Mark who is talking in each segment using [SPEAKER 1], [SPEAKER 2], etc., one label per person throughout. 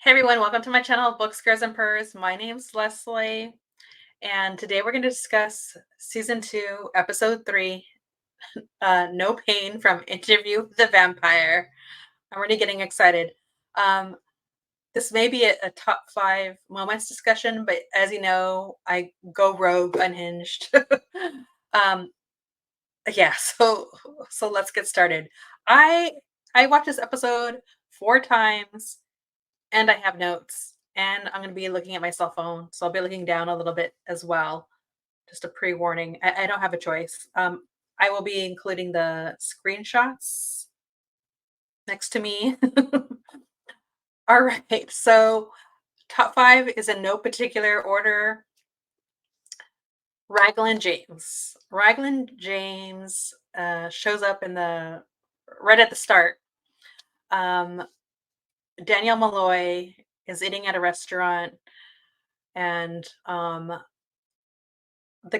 [SPEAKER 1] Hey everyone, welcome to my channel, Books, Scares, and Purrs. My name's Leslie, and today we're going to discuss season 2, episode 3, No Pain from Interview with the Vampire. I'm already getting excited. Um, this may be a top 5 moments discussion, but as you know, I go rogue unhinged. um, yeah, so let's get started. I I watched this episode 4 times and I have notes, and I'm gonna be looking at my cell phone, so I'll be looking down a little bit as well. Just a pre-warning. I don't have a choice. I will be including the screenshots next to me. All right, so top 5 is in no particular order. Raglan James. Raglan James shows up in the right at the start. Um, Danielle Malloy is eating at a restaurant, and the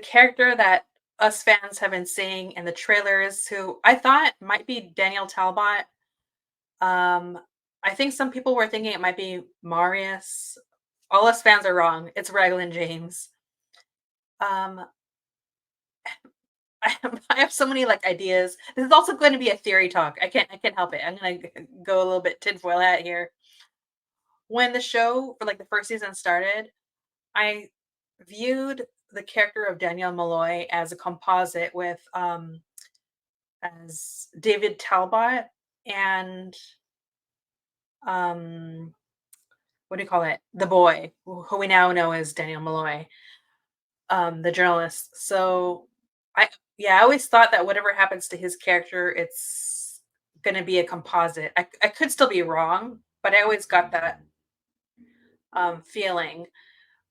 [SPEAKER 1] character that us fans have been seeing in the trailers, who I thought might be Daniel Talbot. Um, I think some people were thinking it might be Marius. All us fans are wrong. It's Raglan James. Um, I have so many like ideas. This is also going to be a theory talk. I can't help it. I'm gonna go a little bit tinfoil hat here. When the show for like the first season started, I viewed the character of Danielle Malloy as a composite with as David Talbot and um what do you call it? The boy, who we now know as Daniel Malloy, the journalist. So I yeah, I always thought that whatever happens to his character, it's gonna be a composite. I could still be wrong, but I always got that feeling.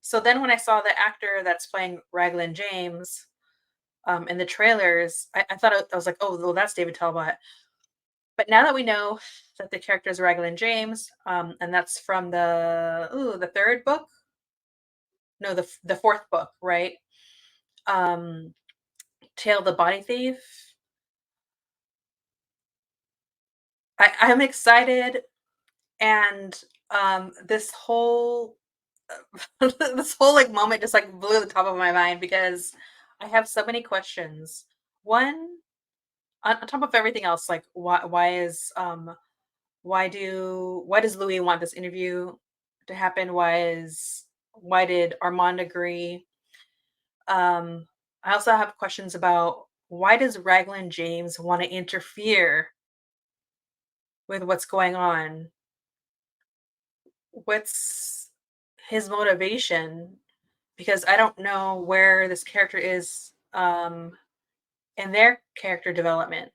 [SPEAKER 1] So then when I saw the actor that's playing Raglan James in the trailers, I thought I was like, oh, well, that's David Talbot. But now that we know that the character is Raglan James, and that's from the third book, no, the fourth book, right? Um, Tale of the Body Thief. I'm excited, and this whole this whole like moment just like blew the top of my mind because I have so many questions. One, on top of everything else, like why does Louis want this interview to happen? Why did Armand agree? I also have questions about why does Raglan James want to interfere with what's going on? What's his motivation? Because I don't know where this character is in their character development.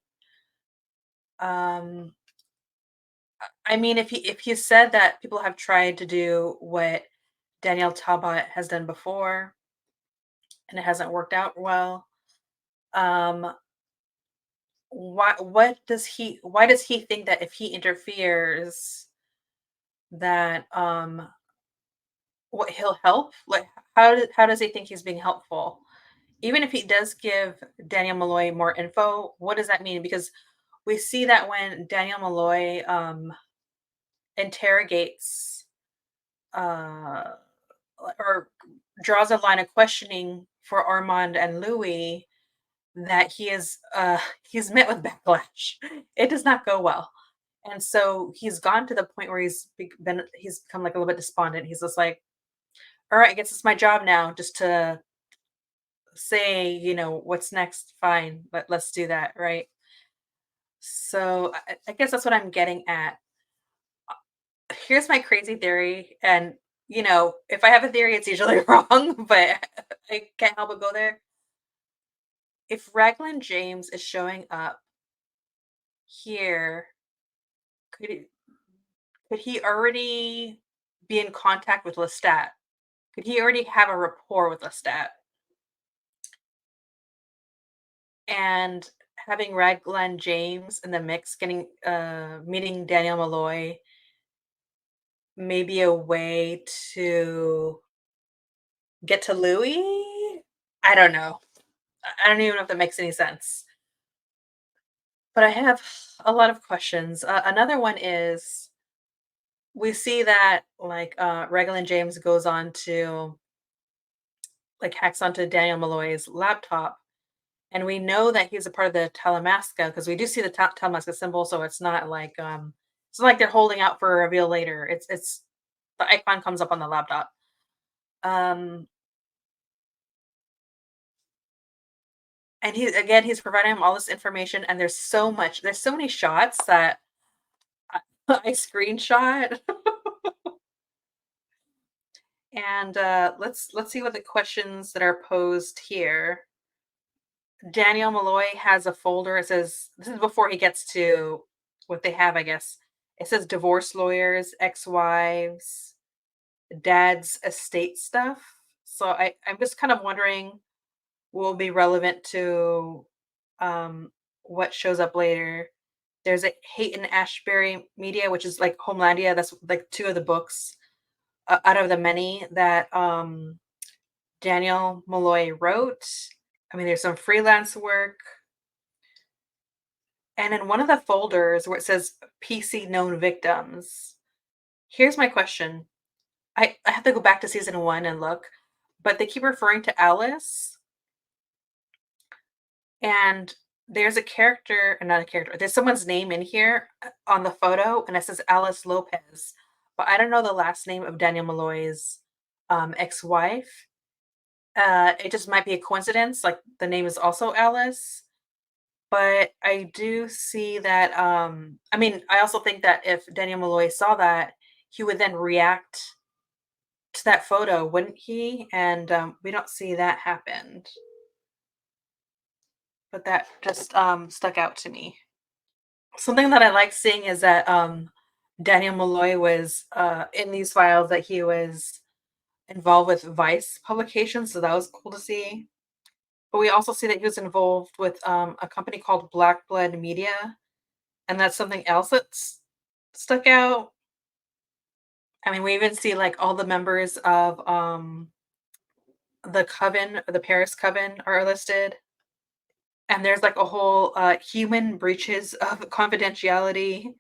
[SPEAKER 1] Um, I mean, if he said that people have tried to do what Danielle Talbot has done before and it hasn't worked out well, um, why does he think that if he interferes that what he'll help? Like how does he think he's being helpful? Even if he does give Daniel Malloy more info, what does that mean? Because we see that when Daniel Malloy interrogates uh or draws a line of questioning for Armand and Louis, that he's met with backlash. It does not go well. And so he's gone to the point where he's become like a little bit despondent. He's just like, all right, I guess it's my job now just to say, what's next, fine, let's do that, right? So I guess that's what I'm getting at. Here's my crazy theory, and if I have a theory, it's usually wrong, but I can't help but go there. If Raglan James is showing up here, could he, could he already be in contact with Lestat? Could he already have a rapport with Lestat? And having Raglan James in the mix, getting meeting Daniel Malloy, may be a way to get to Louis? I don't know. I don't even know if that makes any sense. But I have a lot of questions. Another one is we see that like Reglan James goes on to like hacks onto Daniel Malloy's laptop, and we know that he's a part of the Talamasca because we do see the Talamasca symbol, so it's not like they're holding out for a reveal later. It's the icon comes up on the laptop. Um, and he's providing him all this information, and there's so many shots that I, I screenshot. And let's see what the questions that are posed here. Daniel Malloy has a folder. It says this is before he gets to what they have, I guess. It says divorce lawyers, ex-wives, dad's estate stuff. So I'm just kind of wondering will be relevant to um what shows up later. There's a Hate and Ashbury Media, which is like Homelandia. That's like two of the books out of the many that Daniel Malloy wrote. I mean, there's some freelance work. And in one of the folders where it says PC known victims, here's my question. I have to go back to season one and look, but they keep referring to Alice, and there's a character, not a character, there's someone's name in here on the photo, and it says Alice Lopez, but I don't know the last name of Daniel Malloy's ex wife. It just might be a coincidence, like the name is also Alice. But I do see that, I mean, I also think that if Daniel Malloy saw that, he would then react to that photo, wouldn't he? And, we don't see that happened, but that just, stuck out to me. Something that I like seeing is that, Daniel Malloy was, in these files that he was involved with Vice publications, so that was cool to see. But we also see that he was involved with, a company called Black Blood Media, and that's something else that's stuck out. I mean, we even see like all the members of the coven, the Paris coven are listed. And there's like a whole human breaches of confidentiality,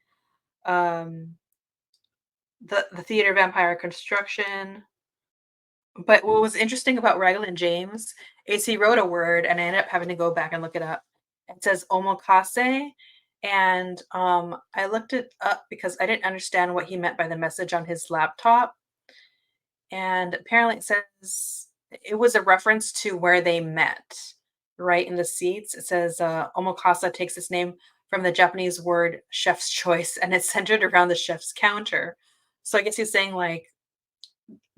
[SPEAKER 1] um, the theater vampire construction. But what was interesting about Raglan James is he wrote a word and I ended up having to go back and look it up. It says omakase. And I looked it up because I didn't understand what he meant by the message on his laptop. And apparently it says it was a reference to where they met, right in the seats. It says omakase takes its name from the Japanese word chef's choice and it's centered around the chef's counter. So I guess he's saying like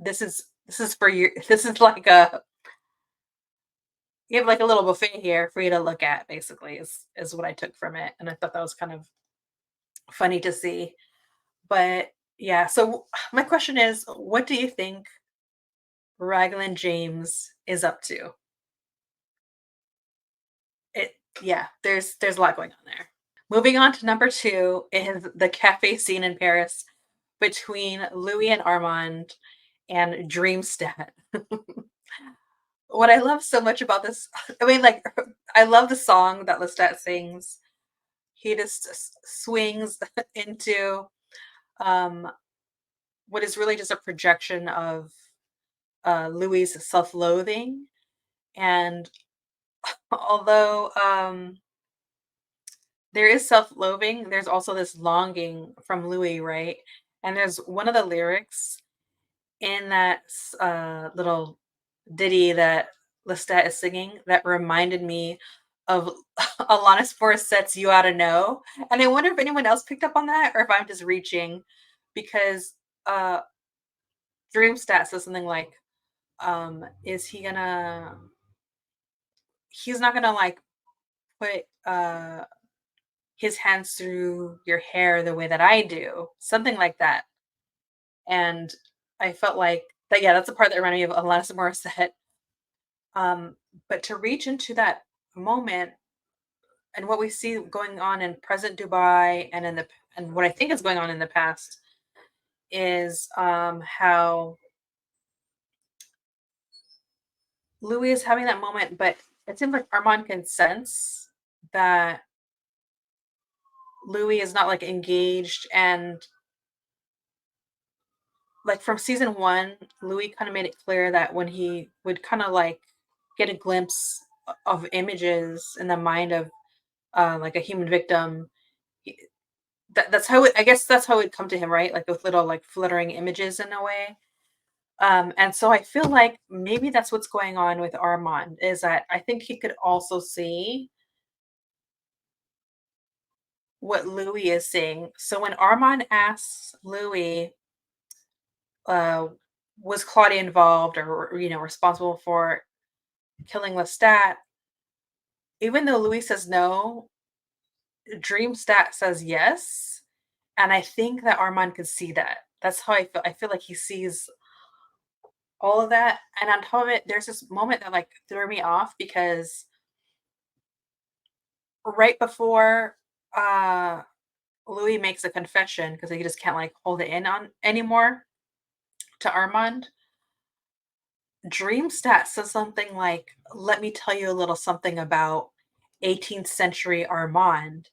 [SPEAKER 1] this is for you. This is like a you have like a little buffet here for you to look at, basically, is what I took from it. And I thought that was kind of funny to see. But yeah, so my question is, what do you think Raglan James is up to? It yeah, there's a lot going on there. Moving on to number 2 is the cafe scene in Paris between Louis and Armand and Dreamstat. What I love so much about this, I mean, like, I love the song that Lestat sings. He just swings into um, what is really just a projection of Louis's self-loathing. And although there is self-loathing, there's also this longing from Louis, right? And there's one of the lyrics in that little ditty that Lestat is singing that reminded me of Alanis Morissette's "You Oughta Know," and I wonder if anyone else picked up on that or if I'm just reaching, because uh, Dreamstat says something like, "Is he gonna? He's not gonna like put his hands through your hair the way that I do," something like that. And I felt like that. Yeah, that's the part that reminded me of Alanis Morissette. Um, but to reach into that moment and what we see going on in present Dubai and and what I think is going on in the past is how Louis is having that moment, but it seems like Armand can sense that Louis is not like engaged and like from season one, Louis kind of made it clear that when he would kind of like get a glimpse of images in the mind of like a human victim, he, that's how I guess that's how it come to him, right? Like with little like fluttering images in a way. And so I feel like maybe that's what's going on with Armand is that I think he could also see what Louis is seeing. So when Armand asks Louis, uh, was Claudia involved or responsible for killing Lestat, even though Louis says no, Dreamstat says yes. And I think that Armand could see that. That's how I feel. I feel like he sees all of that. And on top of it, there's this moment that like threw me off because right before uh Louis makes a confession because he just can't like hold it in on anymore to Armand, Dreamstat says something like, "Let me tell you a little something about 18th century Armand."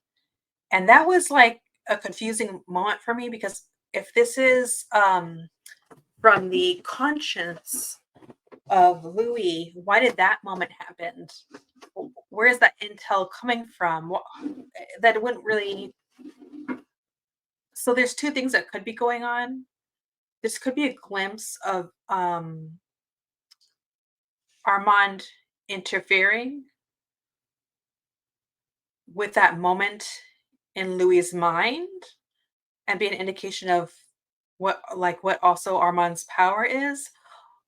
[SPEAKER 1] And that was like a confusing moment for me because if this is from the conscience of Louis, why did that moment happen? Where is that intel coming from? That wouldn't really. So there's two things that could be going on. This could be a glimpse of Armand interfering with that moment in Louis's mind and be an indication of what also Armand's power is.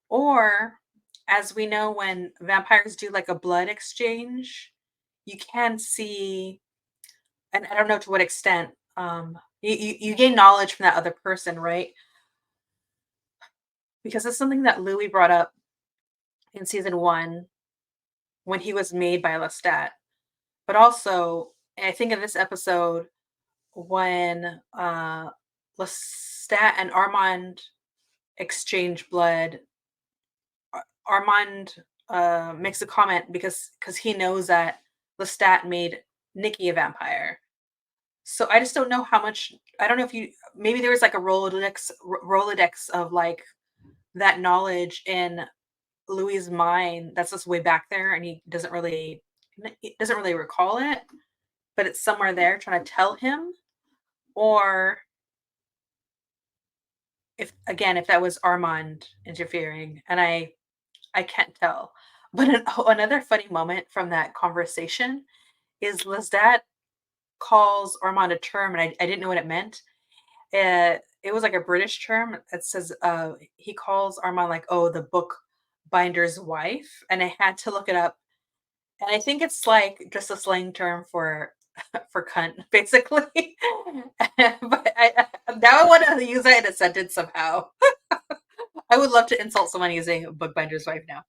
[SPEAKER 1] Or as we know, when vampires do like a blood exchange, you can see, and I don't know to what extent, you gain knowledge from that other person, right? Because it's something that Louis brought up in season one when he was made by Lestat. But also, I think in this episode, when Lestat and Armand exchange blood, Armand makes a comment because he knows that Lestat made Nikki a vampire. So I just don't know how much. I don't know if you maybe there was like a Rolodex of like that knowledge in Louis' mind that's just way back there, and he doesn't really recall it, but it's somewhere there trying to tell him. Or if that was Armand interfering, and I can't tell. But another funny moment from that conversation is Lestat calls Armand a term, and I didn't know what it meant. It was like a British term that says he calls Armand like, "Oh, the book binder's wife," and I had to look it up, and I think it's like just a slang term for for cunt, basically. But now I want to use that in a sentence somehow. I would love to insult someone using bookbinder's wife now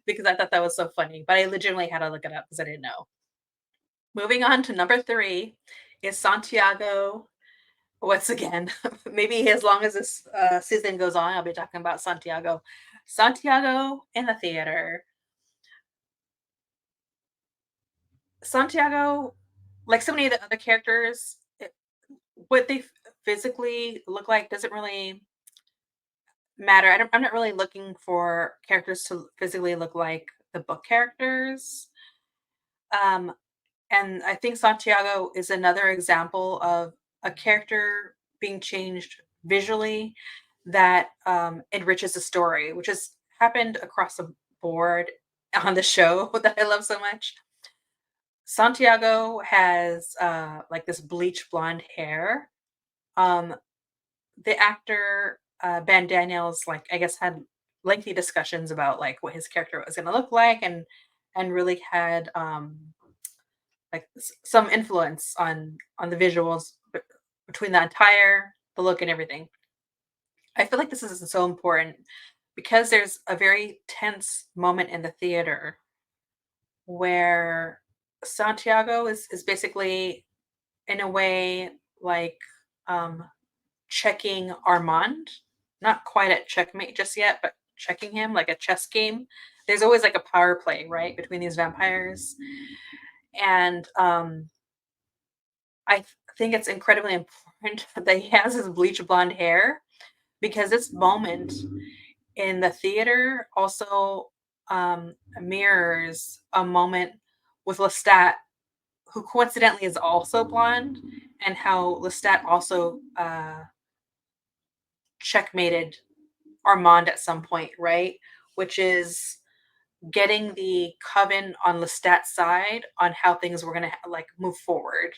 [SPEAKER 1] because I thought that was so funny, but I legitimately had to look it up because I didn't know. Moving on to number 3 is Santiago. Once again, maybe as long as this season goes on, I'll be talking about Santiago. Santiago in the theater. Santiago, like so many of the other characters, what they physically look like doesn't really matter. I'm not really looking for characters to physically look like the book characters. Um, and I think Santiago is another example of a character being changed visually that enriches the story, which has happened across the board on the show that I love so much. Santiago has like this bleach blonde hair. Um, the actor Ben Daniels, like I guess, had lengthy discussions about like what his character was going to look like, and really had like some influence on the visuals between the look and everything. I feel like this is so important because there's a very tense moment in the theater where Santiago is basically in a way like um checking Armand, not quite at checkmate just yet, but checking him like a chess game. There's always like a power play, right, between these vampires. And I think it's incredibly important that he has his bleach blonde hair because this moment in the theater also mirrors a moment with Lestat, who coincidentally is also blonde, and how Lestat also checkmated Armand at some point, right? Which is getting the coven on Lestat's side on how things were going to like move forward,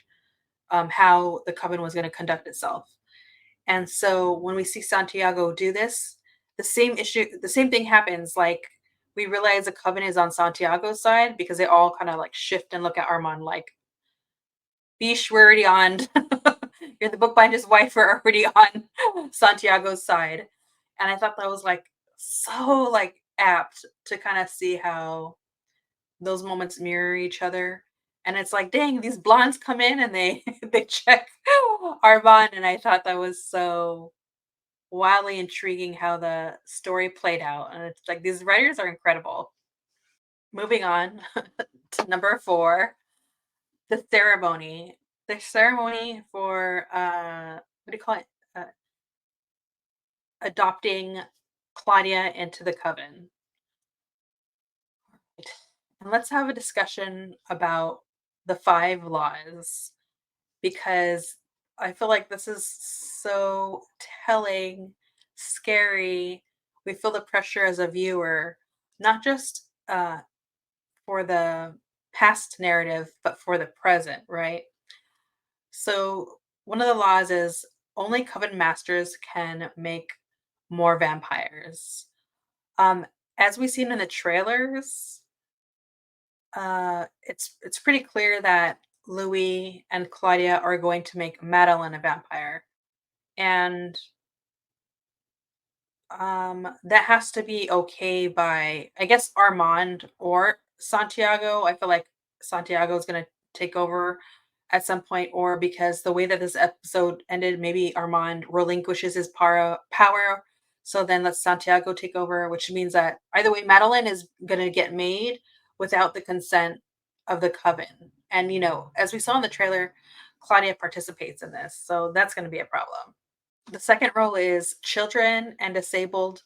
[SPEAKER 1] how the coven was going to conduct itself. And so when we see Santiago do this, the same thing happens. Like we realize the coven is on Santiago's side because they all kind of like shift and look at Armand like, Bish, we're already on. You're the bookbinder's wife. We're already on Santiago's side. And I thought that was like so like apt to kind of see how those moments mirror each other. And it's like, dang, these blondes come in and they they check Armand, and I thought that was so wildly intriguing how the story played out. And it's like these writers are incredible. Moving on to number 4, the ceremony. The ceremony for what do you call it? Uh, Adopting Claudia into the coven. And let's have a discussion about the 5 laws, because I feel like this is so telling, scary. We feel the pressure as a viewer, not just for the past narrative, but for the present, right? So, one of the laws is only coven masters can make more vampires. Um, as we've seen in the trailers, it's pretty clear that Louis and Claudia are going to make Madeline a vampire, and that has to be okay by, I guess, Armand or Santiago. I feel like Santiago is going to take over at some point, or because the way that this episode ended, maybe Armand relinquishes his power. So then let Santiago take over, which means that either way, Madeline is going to get made without the consent of the coven. And, as we saw in the trailer, Claudia participates in this. So that's going to be a problem. The second rule is children and disabled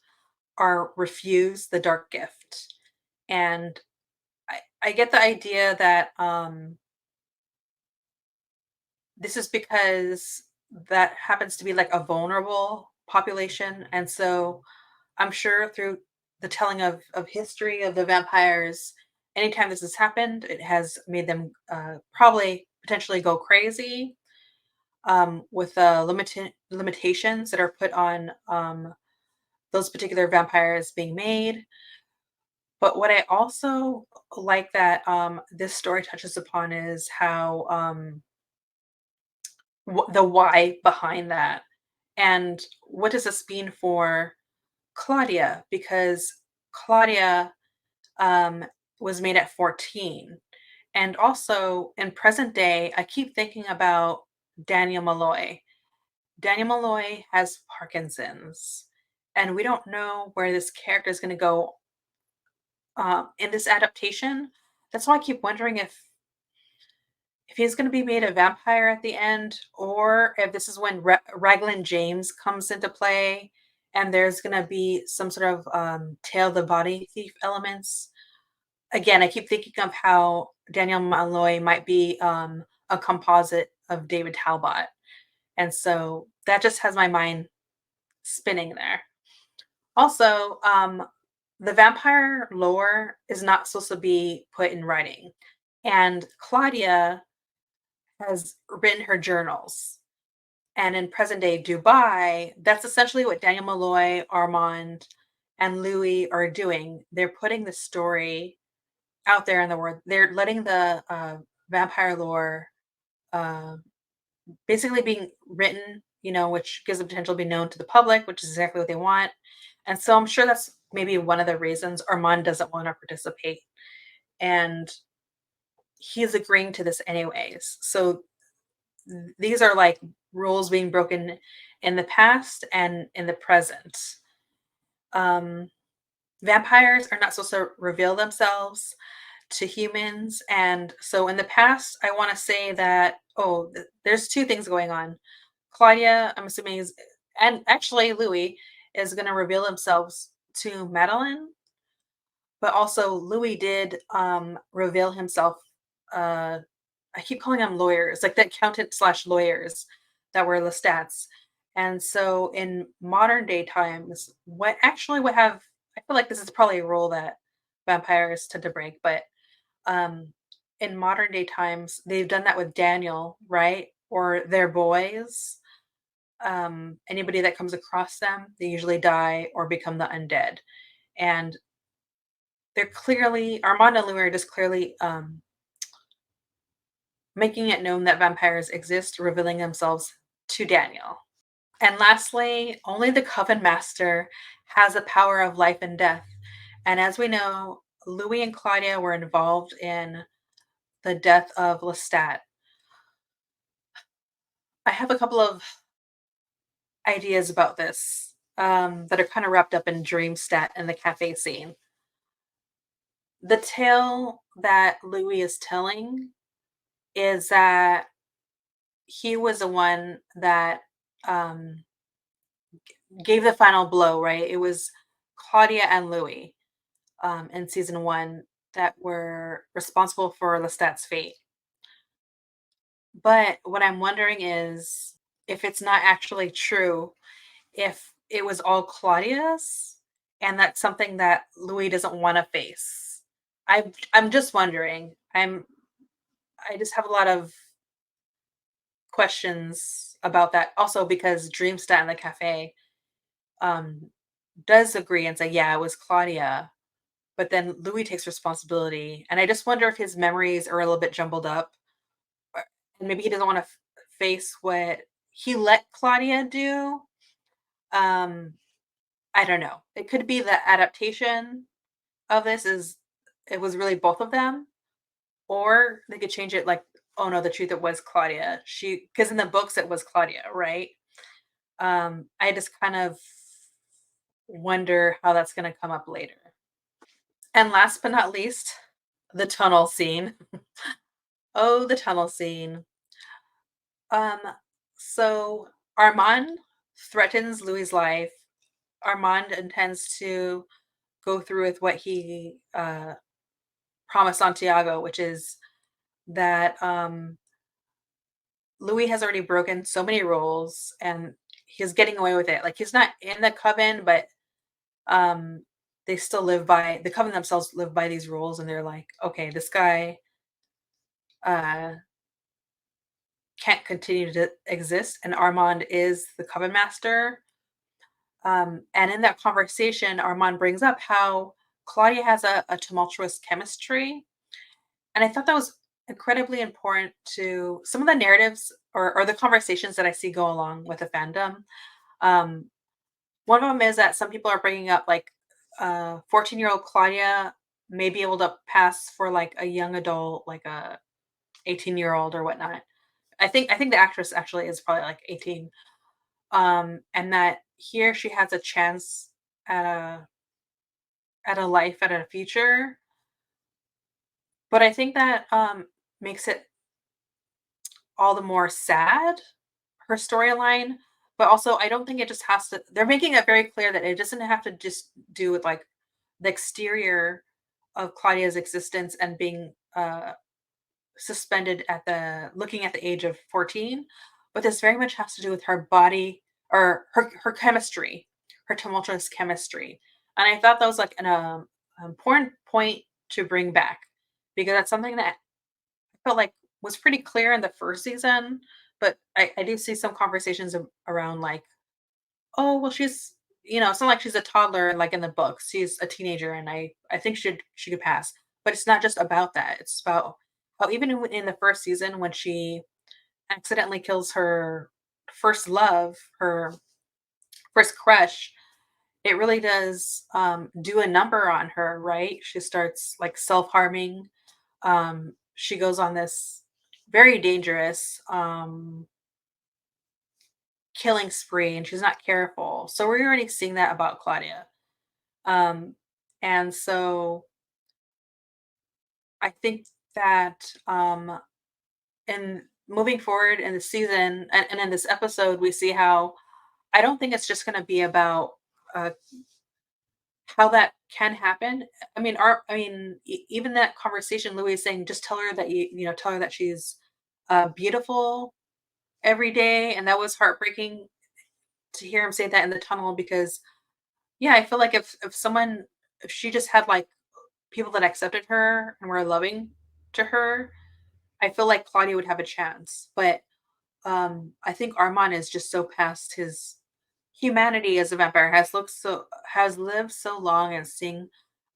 [SPEAKER 1] are refused the dark gift. And I get the idea that this is because that happens to be like a vulnerable population. And so I'm sure through the telling of history of the vampires, anytime this has happened, it has made them probably potentially go crazy, with limitations that are put on those particular vampires being made. But what I also like that this story touches upon is how the why behind that, and what does this mean for Claudia, because Claudia um, was made at 14. And also in present day, I keep thinking about Daniel Malloy. Daniel Malloy has Parkinson's, and we don't know where this character is going to go in this adaptation. That's why I keep wondering if he's going to be made a vampire at the end, or if this is when Raglan James comes into play, and there's going to be some sort of tail the body thief elements. Again, I keep thinking of how Daniel Malloy might be a composite of David Talbot, and so that just has my mind spinning there. Also, the vampire lore is not supposed to be put in writing, and Claudia has written her journals. And in present day Dubai, that's essentially what Daniel Malloy, Armand, and Louis are doing. They're putting the story out there in the world. They're letting the vampire lore uh, basically being written, which gives the potential to be known to the public, which is exactly what they want. And so I'm sure that's maybe one of the reasons Armand doesn't want to participate. And he's agreeing to this anyways. So these are like rules being broken in the past and in the present. Um, Vampires are not supposed to reveal themselves to humans. And so in the past, I want to say that, there's 2 things going on. Claudia, I'm assuming, and actually Louis is gonna reveal himself to Madeline, but also Louis did, reveal himself, uh I keep calling them lawyers, like the accountant slash lawyers that were Lestats. And so in modern day times, what have I feel like this is probably a rule that vampires tend to break, but um in modern day times, they've done that with Daniel, right? Or their boys. Anybody that comes across them, they usually die or become the undead. And they're clearly Armand and Louis are just clearly making it known that vampires exist, revealing themselves to Daniel. And lastly, only the Coven Master has the power of life and death. And as we know, Louis and Claudia were involved in the death of Lestat. I have a couple of ideas about this that are kind of wrapped up in Dreamstat and the cafe scene. The tale that Louis is telling is that he was the one that um, gave the final blow, right? It was Claudia and Louis in season one that were responsible for Lestat's fate. But what I'm wondering is if it's not actually true, if it was all Claudia's, and that's something that Louis doesn't want to face. I'm just wondering. I just have a lot of questions about that. Also because Dreamstat in the cafe um does agree and say, yeah, it was Claudia. But then Louis takes responsibility, and I just wonder if his memories are a little bit jumbled up, and maybe he doesn't want to face what he let Claudia do. Um, I don't know. It could be the adaptation of this is it was really both of them, or they could change it like, oh no, the truth it was Claudia. She because in the books it was Claudia, right? I just kind of wonder how that's going to come up later. And last but not least, the tunnel scene. Oh, the tunnel scene. Um, so Armand threatens Louis' life. Armand intends to go through with what he promised Santiago, which is that Louis has already broken so many rules and he's getting away with it. Like he's not in the coven, but um, they still live by the coven themselves live by these rules, and they're like, okay, this guy uh, can't continue to exist, and Armand is the coven master. And in that conversation, Armand brings up how Claudia has a tumultuous chemistry. And I thought that was incredibly important to some of the narratives or the conversations that I see go along with the fandom. Um, one of them is that some people are bringing up like 14-year-old Claudia may be able to pass for like a young adult, like a 18-year-old or whatnot. I think the actress actually is probably like 18. And that here she has a chance at a life, at a future. But I think that makes it all the more sad, her storyline. But also, I don't think it just has to. They're making it very clear that it doesn't have to just do with like the exterior of Claudia's existence and being suspended at the looking at the age of 14, but this very much has to do with her body or her chemistry, her tumultuous chemistry. And I thought that was like an important point to bring back because that's something that I felt like was pretty clear in the first season, but I do see some conversations around like, oh well, it's not like she's a toddler like in the books. She's a teenager, and I think she could pass. But it's not just about that. It's about how even in the first season when she accidentally kills her first love, her first crush, it really does do a number on her, right? She starts like self harming. She goes on this very dangerous killing spree, and she's not careful. So we're already seeing that about Claudia. Um, and so I think that in moving forward in the season and in this episode, we see how I don't think it's just gonna be about, uh, how that can happen. I mean, even that conversation, Louis is saying, "Just tell her that tell her that she's, beautiful every day," and that was heartbreaking to hear him say that in the tunnel because, yeah, I feel like if she just had, like, people that accepted her and were loving to her, I feel like Claudia would have a chance, but I think Armand is just so past his humanity as a vampire, has lived so long and seeing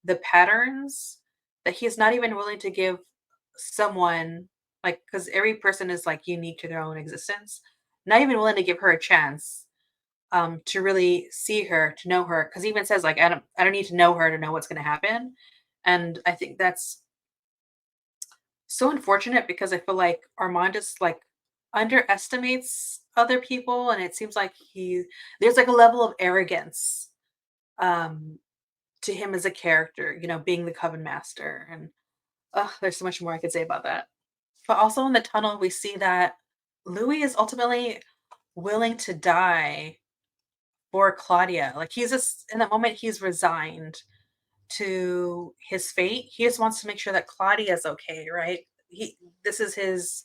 [SPEAKER 1] the patterns that he's not even willing to give someone, like, because every person is like unique to their own existence, not even willing to give her a chance to really see her, to know her, because he even says like I don't need to know her to know what's going to happen. And I think that's so unfortunate because I feel like Armand just like underestimates other people, and it seems like there's like a level of arrogance um to him as a character, being the Coven Master. And there's so much more I could say about that. But also in the tunnel, we see that Louis is ultimately willing to die for Claudia. Like he's just in that moment, he's resigned to his fate. He just wants to make sure that Claudia is okay, right? This is his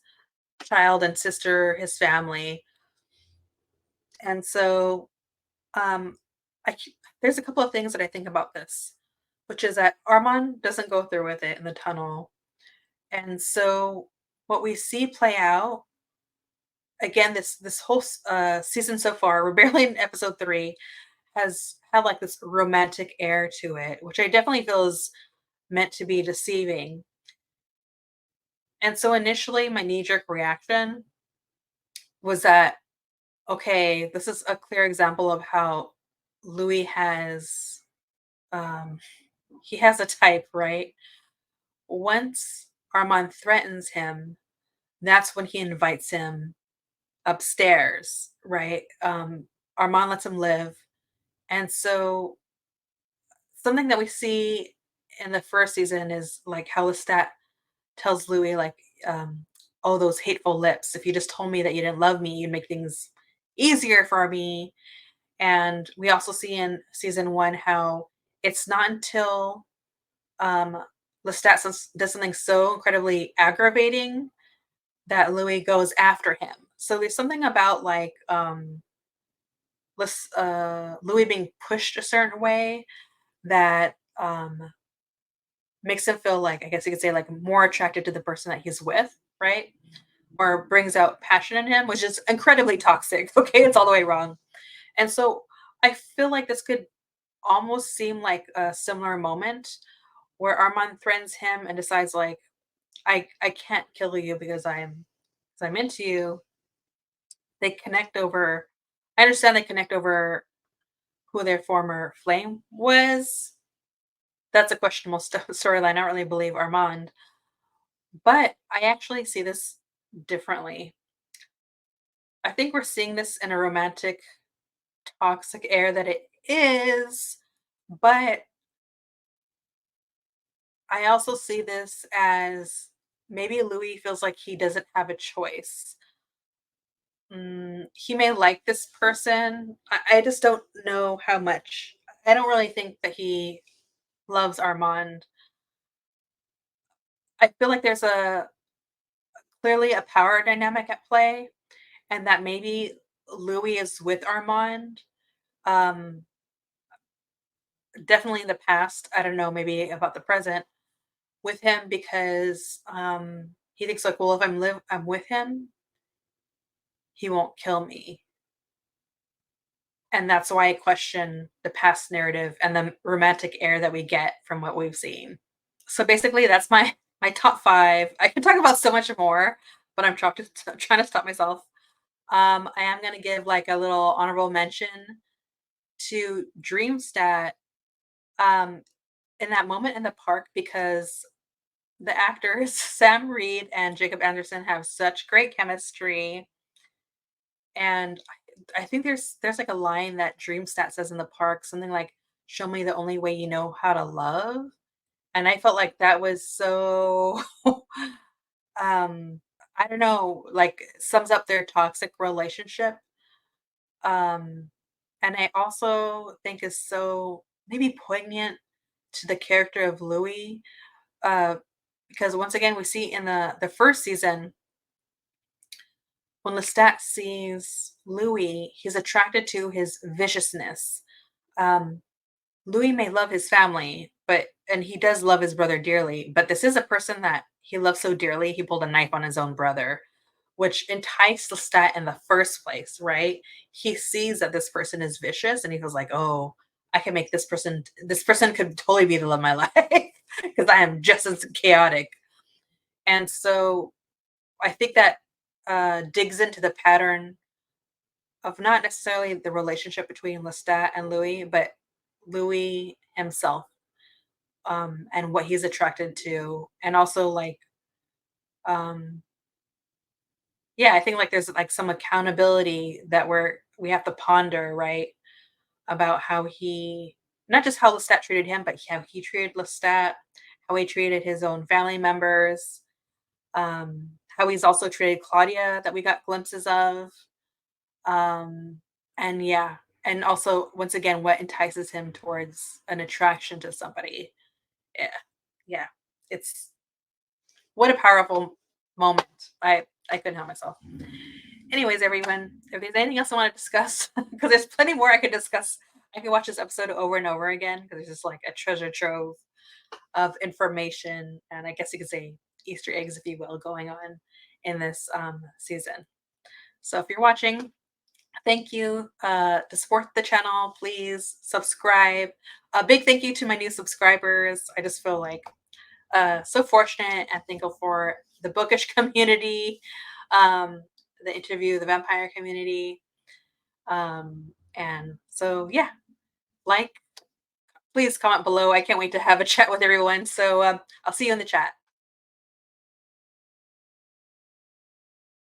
[SPEAKER 1] child and sister, his family. And so um there's a couple of things that I think about this, which is that Armand doesn't go through with it in the tunnel. And so what we see play out again, this whole season so far, we're barely in episode 3, has had like this romantic air to it, which I definitely feel is meant to be deceiving. And so initially my knee jerk reaction was that, okay, this is a clear example of how Louis um he has a type, right? Once Armand threatens him, that's when he invites him upstairs, right? Armand lets him live. And so something that we see in the first season is like how Lestat tells Louis, like, um, oh, those hateful lips. If you just told me that you didn't love me, you'd make things easier for me. And we also see in season 1 how it's not until um, Lestat does something so incredibly aggravating that Louis goes after him. So there's something about like Louis being pushed a certain way that makes him feel like, I guess you could say, like more attracted to the person that he's with, right? Or brings out passion in him, which is incredibly toxic. Okay, it's all the way wrong. And so I feel like this could almost seem like a similar moment where Armand threatens him and decides like I can't kill you because I'm into you. They connect over I understand they connect over who their former flame was. That's a questionable storyline. I don't really believe Armand, but I actually see this differently. I think we're seeing this in a romantic, toxic air that it is, but I also see this as maybe Louis feels like he doesn't have a choice. He may like this person. I just don't know how much. I don't really think that he loves Armand. I feel like there's a clearly a power dynamic at play, and that maybe Louis is with Armand. Um, Definitely in the past. I don't know, maybe about the present with him because he thinks like, well, if I'm with him, he won't kill me. And that's why I question the past narrative and the romantic air that we get from what we've seen. So basically, that's my top 5. I could talk about so much more, but I'm trying to stop myself. I am gonna give, like, a little honorable mention to Dreamstat, um, in that moment in the park because the actors, Sam Reed and Jacob Anderson, have such great chemistry, and I think there's, like, a line that Dreamstat says in the park, something like, "Show me the only way you know how to love," and I felt like that was so, um, I don't know, like, sums up their toxic relationship. and I also think is so maybe poignant to the character of Louis, uh, because once again we see in the first season when Lestat sees Louis, he's attracted to his viciousness. Um, Louis may love his family, but and he does love his brother dearly, but this is a person that he loves so dearly, he pulled a knife on his own brother, which enticed Lestat in the first place, right? He sees that this person is vicious and he feels like, oh, I can make this person could totally be the love of my life because I am just as chaotic. And so I think that digs into the pattern of not necessarily the relationship between Lestat and Louis, but Louis himself, and what he's attracted to, and also like, um, yeah, I think like there's like some accountability that we have to ponder, right, about how he not just how Lestat treated him, but how he treated Lestat, how he treated his own family members, how he's also treated Claudia that we got glimpses of. Um, and yeah, and also once again, what entices him towards an attraction to somebody. Yeah, yeah, it's what a powerful moment. I couldn't help myself. Anyways, everyone, if there's anything else I want to discuss, because there's plenty more I could discuss. I can watch this episode over and over again because it's just like a treasure trove of information, and I guess you could say Easter eggs, if you will, going on in this season. So if you're watching, thank you. To support the channel, please subscribe. A big thank you to my new subscribers. I just feel like so fortunate and thankful for the bookish community, um, the interview, the vampire community. And so, yeah, like, please comment below. I can't wait to have a chat with everyone. So I'll see you in the chat.